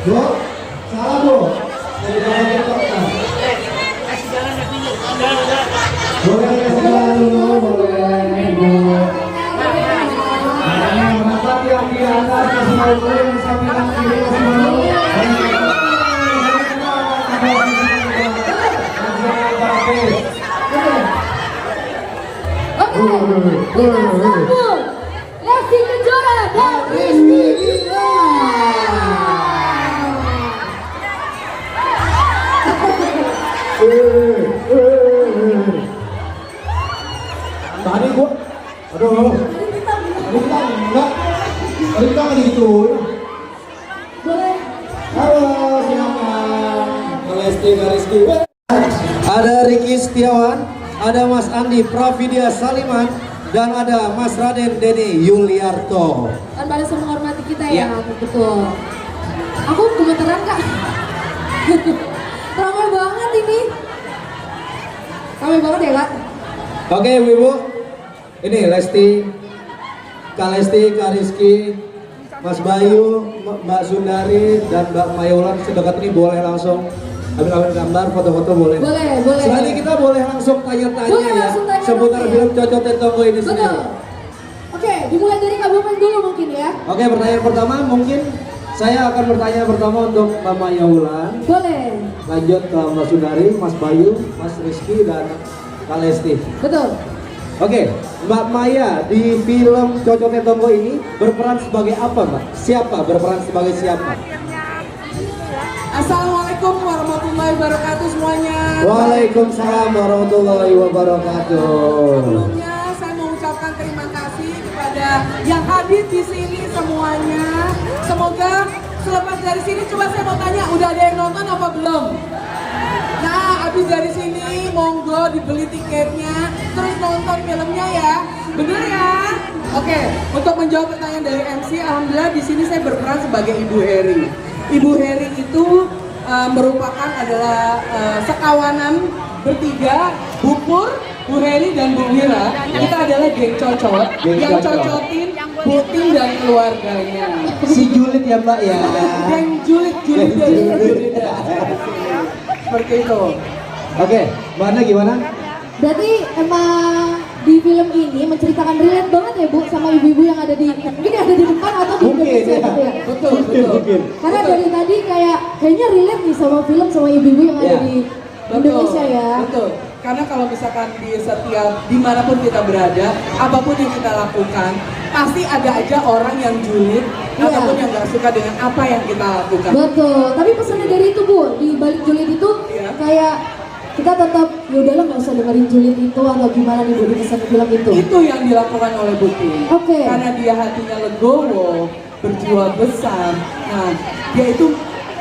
Salah Bu. Boleh kasih jalan dulu, boleh Bu. Menatap yang di atas kasih mau dulu, yang samping kiri kasih mau. Oke, kita sambut Lesti Kejora dan Rizky Tadi gua, aduh, tadi kita nggak gitu. boleh. Halo, silakan. Lesti Rizky. Ada Ricky Setiawan, ada Mas Andi Pravidya Saliman, dan ada Mas Raden Denny Yuliarto. Kan pada semua menghormati kita Ya. ya, betul. Aku gemeteran Kak. Ramai banget ini. Ramai banget ya Kak. Oke Ibu, ini Lesti, Kak Lesti, Kak Rizky, Mas Bayu, Mbak Sundari, dan Mbak Mayulan sedekat ini boleh langsung ambil gambar, foto-foto boleh. Boleh, boleh. Selain kita boleh langsung tanya-tanya Boleh ya, langsung tanya seputar langsung ya. film Cocok Tonggo ini Betul. sendiri. Oke, dimulai dari Kak Bupen dulu mungkin ya. Oke, pertanyaan pertama mungkin saya akan bertanya pertama untuk Mbak Mayulan, Boleh. lanjut ke Mbak Sundari, Mas Bayu, Mas Rizky, dan Kak Lesti. Betul. Oke, Mbak Maya di film Cocok Tonggo ini berperan sebagai apa, Mbak? Siapa? Berperan sebagai siapa? Assalamualaikum warahmatullahi wabarakatuh semuanya. Waalaikumsalam warahmatullahi wabarakatuh. Sebelumnya saya mau ucapkan terima kasih kepada yang hadir di sini semuanya. Semoga selepas dari sini, coba saya mau tanya, udah ada yang nonton apa belum? Nah, habis dari sini monggo dibeli tiketnya, terus nonton filmnya ya. Bener ya? Oke, untuk menjawab pertanyaan dari MC, alhamdulillah di sini saya berperan sebagai Ibu Heri. Ibu Heri itu merupakan adalah sekawanan bertiga, Bu Pur, Bu Heri dan Bu Wira. Kita adalah geng cocot yang cocotin Putin dan keluarganya. Si Julid ya, Mbak ya. Geng Julid seperti itu. Oke, Mbak Ana gimana? Berarti emang di film ini menceritakan relate banget ya Bu sama ibu-ibu yang ada di mungkin yang ada di depan atau di Mungkin Indonesia ya. gitu ya. Betul. Karena Betul. dari tadi kayaknya relate nih sama film sama ibu-ibu yang ada Iya. di Indonesia ya. Betul. Karena kalau misalkan di setiap dimanapun kita berada, apapun yang kita lakukan, pasti ada aja orang yang julid Iya. ataupun yang nggak suka dengan apa yang kita lakukan. Betul. Tapi pesannya dari itu Bu, di balik julid itu Iya. kayak kita tetap ya udahlah nggak usah dengerin julid itu atau gimana nih Bu di pesan di film itu. Itu yang dilakukan oleh Putin. Oke. Karena dia hatinya legowo, berjiwa besar. Nah, dia itu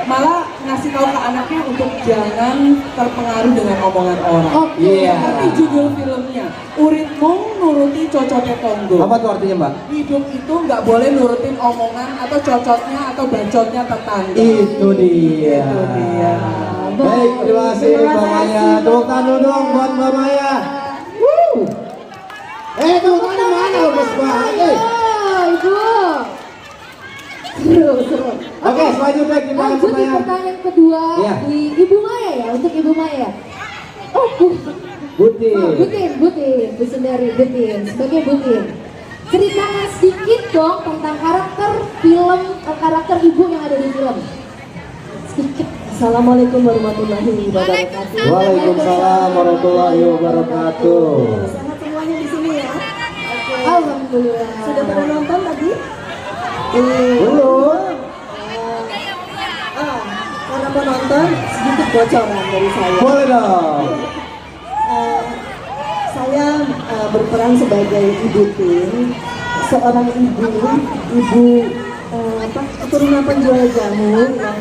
malah ngasih tahu ke anaknya untuk jangan terpengaruh dengan omongan orang. Oke. Iya. Seperti judul filmnya, Uritmu nuruti cocoknya Tonggo. Apa tuh artinya, Mbak? Hidup itu nggak boleh nurutin omongan atau cocotnya atau bacotnya tetangga. Itu dia. Itu dia. Baik, terima kasih Mbak Maya. Tepuk tangan dulu dong buat Mbak Maya. Tepuk tangan mana Mas Mbak? Ibu. Seru. Oke, selanjutnya kita akan Lanjut di pertanyaan. pertanyaan kedua Iya. di Ibu Maya ya, untuk Ibu Maya. Oh, Buti. Butin, Bu Sundari, Butin, sebagai Butin. Ceritakan sedikit dong tentang karakter film, karakter ibu yang ada di film. Sedikit. Assalamualaikum warahmatullahi wabarakatuh. Waalaikumsalam warahmatullahi wabarakatuh. Sehat semuanya di sini ya. Alhamdulillah. Sudah pernah nonton tadi? Belum. Karena mau nonton, sedikit bocoran dari saya. Boleh dong. Saya berperan sebagai Ibu Tin, seorang ibu keturunan penjual jamu yang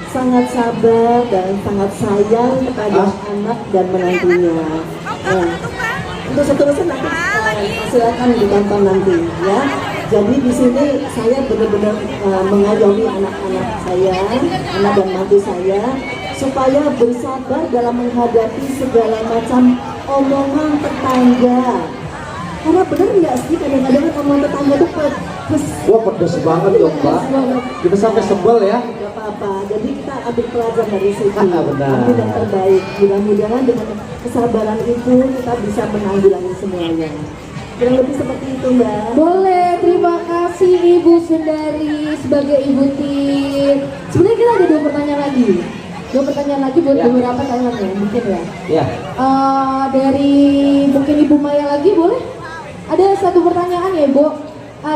sangat sabar dan sangat sayang kepada anak dan menantunya. Nah, untuk seterusnya nanti silakan ditonton nanti ya. Jadi di sini saya benar-benar mengayomi anak-anak saya, anak dan mantu saya supaya bersabar dalam menghadapi segala macam omongan tetangga. Karena benar nggak sih kadang-kadang omongan tetangga itu pedes. Wah pedes banget dong Mbak. Kita sampai sebel ya. Gak apa-apa, jadi kita ambil pelajaran dari situ. Benar. Ambil yang terbaik. Mudah-mudahan dengan kesabaran itu kita bisa menanggulangi semuanya. Kurang lebih seperti itu Mbak. Boleh, terima kasih Ibu Sundari sebagai Ibu Tin. Sebenarnya kita ada 2 pertanyaan lagi. 2 pertanyaan lagi buat Ya. beberapa tangan ya, mungkin ya. Ya. Dari mungkin Ibu Maya lagi boleh? Ada 1 pertanyaan ya Ibu,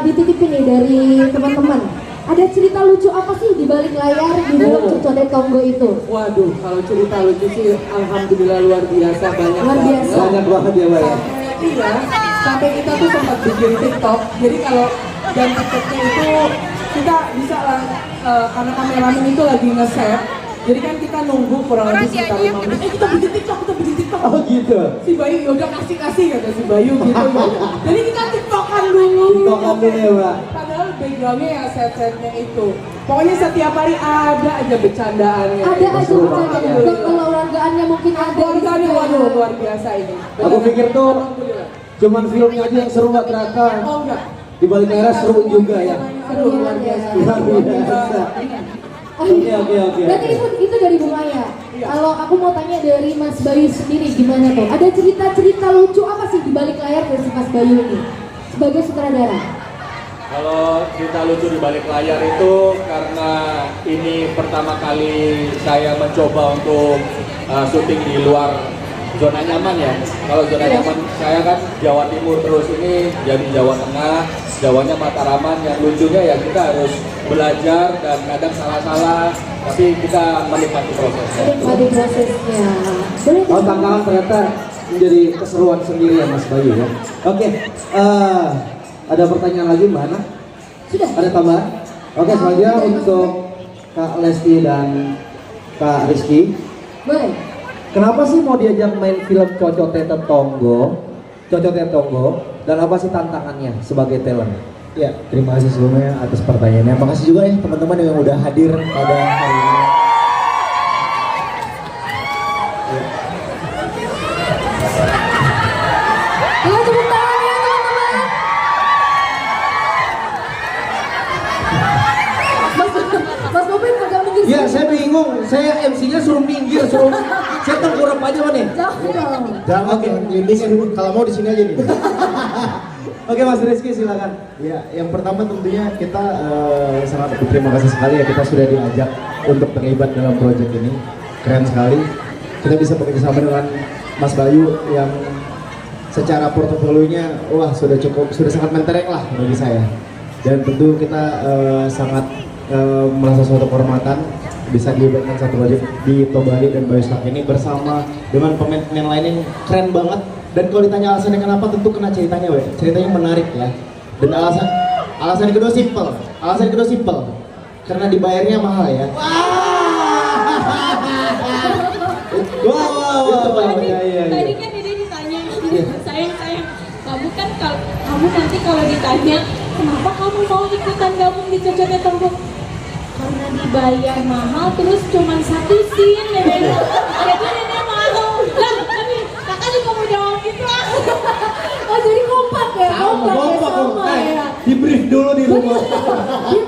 dititipin nih dari teman-teman. Ada cerita lucu apa sih di balik layar di film Cocode Tonggo itu? Waduh, kalau cerita lucu sih alhamdulillah luar biasa, banyak Luar biasa. Banyak banget ya Mbak ya. Iya, sampai kita tuh sempat bikin TikTok. Jadi kalau dan TikToknya itu kita bisa lah karena kameramen itu lagi nge-save. Jadi kan kita nunggu kurang lebih sekitar 5 menit. Kita bikin TikTok. Oh gitu. Si Bayu yaudah kasih kata si Bayu gitu. Jadi kita TikTokan dulu. TikTokan dulu ya Mbak. Padahal backgroundnya ya set-setnya itu. Pokoknya setiap hari ada aja bercandaannya. Ada aja Seru bercanda, banget ya. dan keluargaannya mungkin ada. Keluarganya gitu ya. waduh luar biasa ini. Aku pikir tuh Alhamdulillah. cuman filmnya aja yang seru Mbak ternyata. Oh enggak. Di balik layar seru juga ya. Seru luar biasa. Luar biasa. Oke. Berarti itu dari Bu Maya. Iya. Kalau aku mau tanya dari Mas Bayu sendiri gimana tuh? Ada cerita-cerita lucu apa sih di balik layar dari Mas Bayu ini sebagai sutradara? Kalau cerita lucu di balik layar itu karena ini pertama kali saya mencoba untuk syuting di luar zona nyaman ya. Kalau zona nyaman saya kan Jawa Timur, terus ini jadi Jawa Tengah, Jawanya Mataraman. Yang lucunya ya kita harus belajar dan kadang salah-salah, tapi kita menikmati prosesnya. Menikmati prosesnya. Boleh Oh tantangan ternyata menjadi keseruan sendiri ya Mas Bayu ya. Oke. Ada pertanyaan lagi Mbak Hana? Sudah. Ada tambahan? Oke, selanjutnya untuk Kak Lesti dan Kak Rizky. Boleh. Kenapa sih mau diajak main film Cocote Tonggo? Dan apa sih tantangannya sebagai talent? Ya, terima kasih sebelumnya atas pertanyaannya. Makasih juga ya teman-teman yang udah hadir pada hari ini. Ayo tepuk tangan ya teman-teman. Mas Bobin agak minggir. Ya, saya bingung. Saya MC-nya suruh minggir, saya tengkurap aja mana? Jauh dong. Jangan Oke. ini kalau mau di sini aja nih. Oke, Mas Rizky silakan. Ya, yang pertama tentunya kita sangat berterima kasih sekali ya kita sudah diajak untuk terlibat dalam proyek ini. Keren sekali. Kita bisa bekerjasama dengan Mas Bayu yang secara portofolionya wah sudah sangat mentereng lah bagi saya. Dan tentu kita sangat merasa suatu kehormatan bisa dilibatkan satu proyek di Tobali dan Bayu Stark ini bersama dengan pemain-pemain lain yang keren banget. Dan kalau ditanya alasannya kenapa, tentu kena ceritanya, ceritanya menarik ya. Dan alasan kedua simple, karena dibayarnya mahal ya. Wow. Iya. Tadi kan Dede ditanya, sayang, kamu kan kamu nanti kalau ditanya kenapa kamu mau ikutan gabung di Cocode Tonggo? Karena dibayar mahal, terus cuma 1 scene, Dede bilang. Jadi Dede mau. Lah, tapi kakak juga mau jawab gitu. Oh jadi kompak ya? Kompak sama ya. Di brief dulu di rumah. Di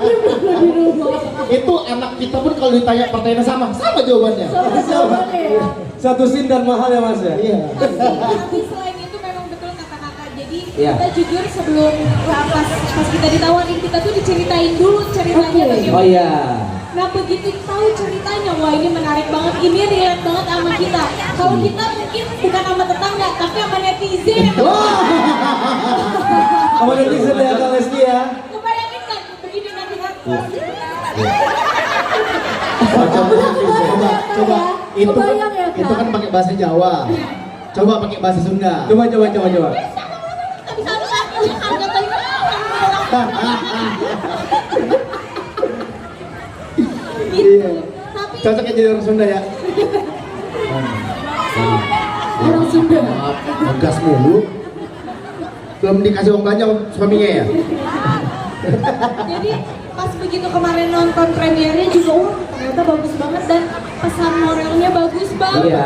rumah. Itu anak kita pun kalau ditanya pertanyaan sama jawabannya. Sama ya. Satu scene dan mahal ya Mas ya? Iya. Tapi selain itu memang betul kata kakak. Jadi Iya. kita jujur sebelum pas kita ditawarin, kita tuh diceritain dulu ceritanya Oke. bagaimana. Oh iya. Nah begitu tahu ceritanya, wah ini menarik banget, ini relate banget sama kita. Kalau kita mungkin bukan sama tetangga, tapi sama netizen. Sama netizen ya Kak Lesti ya. Kebayangin kan, begini nanti kan. Coba Kebayang ya, Kak? itu kan pakai bahasa Jawa. Coba pakai bahasa Sunda. Coba. Tapi satu harga tadi Iya. Tapi Cocoknya jadi orang Sunda ya. Orang Sunda. Maaf, ngegas mulu. Belum dikasih uang belanja suaminya ya? jadi pas begitu kemarin nonton premiernya juga, ternyata bagus banget. Dan pesan moralnya bagus banget. Iya,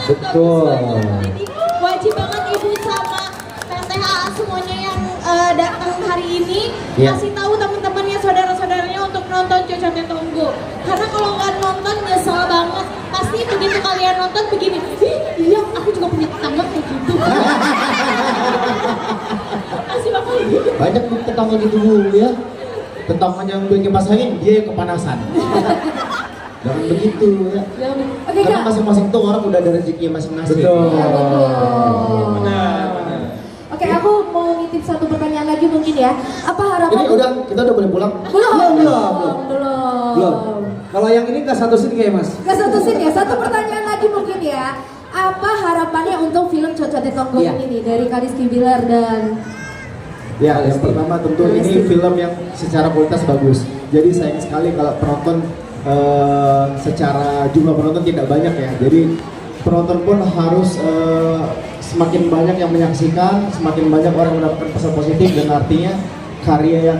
betul. Jadi wajib banget ibu sama TTHA semuanya yang datang hari ini Iya. kasih tahu teman-temannya, saudara-saudaranya untuk nonton Cocote Tonggo. Karena kalau nggak nonton nyesel banget. Pasti begitu kalian nonton begini, "Ih, iya aku juga punya tetangga kayak gitu." Kasih bakal gitu. Banyak Bu tetangga gitu Bu ya. Tetangganya yang gue kipas angin, dia yang kepanasan. Jangan begitu ya. Oke Karena Kak. masing-masing tuh orang udah ada rezekinya masing-masing. Betul. Iya, betul. Benar, benar. Oke, aku mau nitip satu pertanyaan lagi mungkin ya. Apa harapan? Ini udah, kita udah boleh pulang. Belum. Kalau yang ini nggak satu scene kayak Mas. Nggak satu scene ya. Satu pertanyaan lagi mungkin ya. Apa harapannya untuk film Cocote Tonggo Iya. ini nih dari Kariski Bilar dan Ya, yang pertama tentu ini film yang secara kualitas bagus. Jadi sayang sekali kalau penonton secara jumlah penonton tidak banyak ya. Jadi penonton pun harus semakin banyak yang menyaksikan, semakin banyak orang mendapatkan pesan positif dan artinya karya yang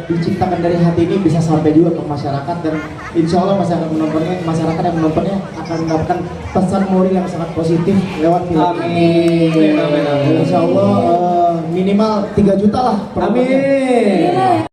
diciptakan dari hati ini bisa sampai juga ke masyarakat dan insya Allah masyarakat yang menontonnya akan mendapatkan pesan moral yang sangat positif lewat film ini. Amin. Insya Allah minimal 3 juta lah penontonnya. Amin.